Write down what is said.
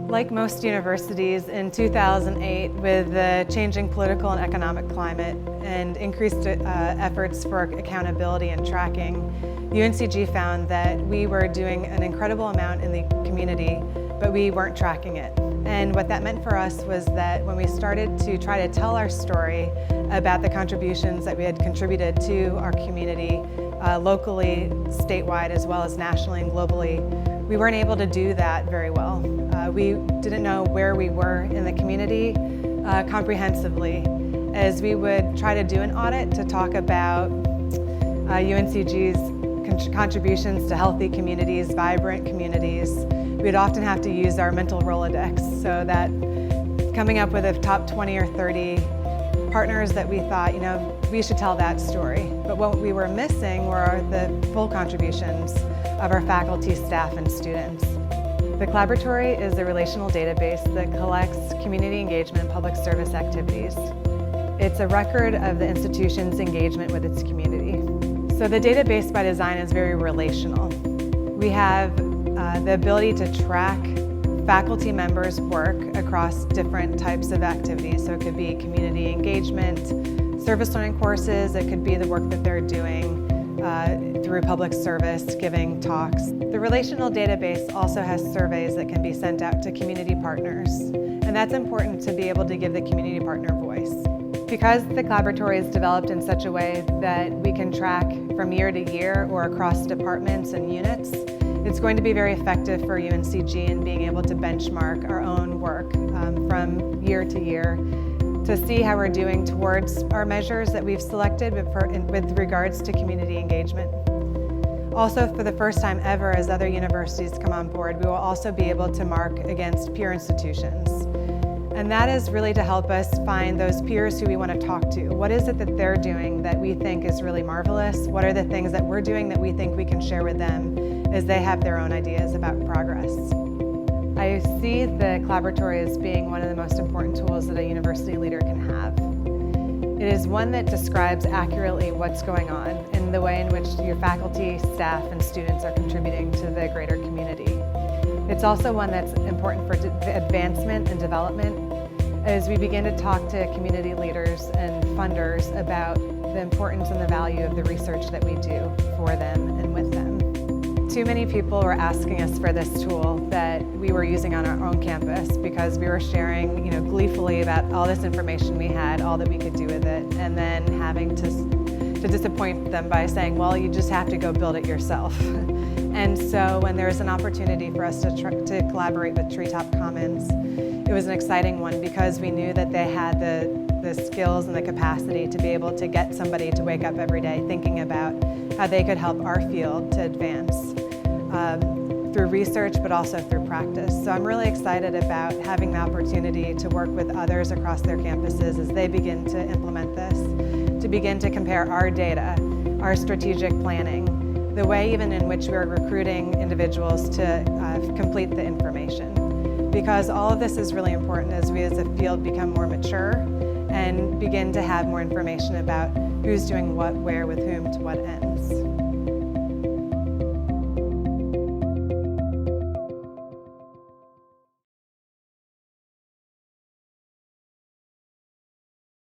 Like most universities, in 2008, with the changing political and economic climate and increased efforts for accountability and tracking, UNCG found that we were doing an incredible amount in the community, but we weren't tracking it. And what that meant for us was that when we started to try to tell our story about the contributions that we had contributed to our community, locally, statewide, as well as nationally and globally, we weren't able to do that very well. We didn't know where we were in the community comprehensively, as we would try to do an audit to talk about UNCG's contributions to healthy communities, vibrant communities. We'd often have to use our mental rolodex, so that coming up with a top 20 or 30 partners that we thought, we should tell that story. But what we were missing were the full contributions of our faculty, staff, and students. The Collaboratory is a relational database that collects community engagement and public service activities. It's a record of the institution's engagement with its community. So the database by design is very relational. We have the ability to track faculty members' work across different types of activities. So it could be community engagement, service learning courses, it could be the work that they're doing through public service, giving talks. The relational database also has surveys that can be sent out to community partners, and that's important to be able to give the community partner voice. Because the Collaboratory is developed in such a way that we can track from year to year or across departments and units, it's going to be very effective for UNCG in being able to benchmark our own work from year to year to see how we're doing towards our measures that we've selected with regards to community engagement. Also, for the first time ever, as other universities come on board, we will also be able to mark against peer institutions. And that is really to help us find those peers who we want to talk to. What is it that they're doing that we think is really marvelous? What are the things that we're doing that we think we can share with them as they have their own ideas about progress? I see the Collaboratory as being one of the most important tools that a university leader can have. It is one that describes accurately what's going on and the way in which your faculty, staff, and students are contributing to the greater community. It's also one that's important for advancement and development as we begin to talk to community leaders and funders about the importance and the value of the research that we do for them and with them. Too many people were asking us for this tool that we were using on our own campus because we were sharing, gleefully about all this information we had, all that we could do with it, and then having to disappoint them by saying, well, you just have to go build it yourself. And so when there was an opportunity for us to collaborate with Treetop Commons, it was an exciting one because we knew that they had the skills and the capacity to be able to get somebody to wake up every day thinking about how they could help our field to advance through research, but also through practice. So I'm really excited about having the opportunity to work with others across their campuses as they begin to implement this, to begin to compare our data, our strategic planning, the way even in which we're recruiting individuals to complete the information. Because all of this is really important as we as a field become more mature and begin to have more information about who's doing what, where, with whom, to what ends.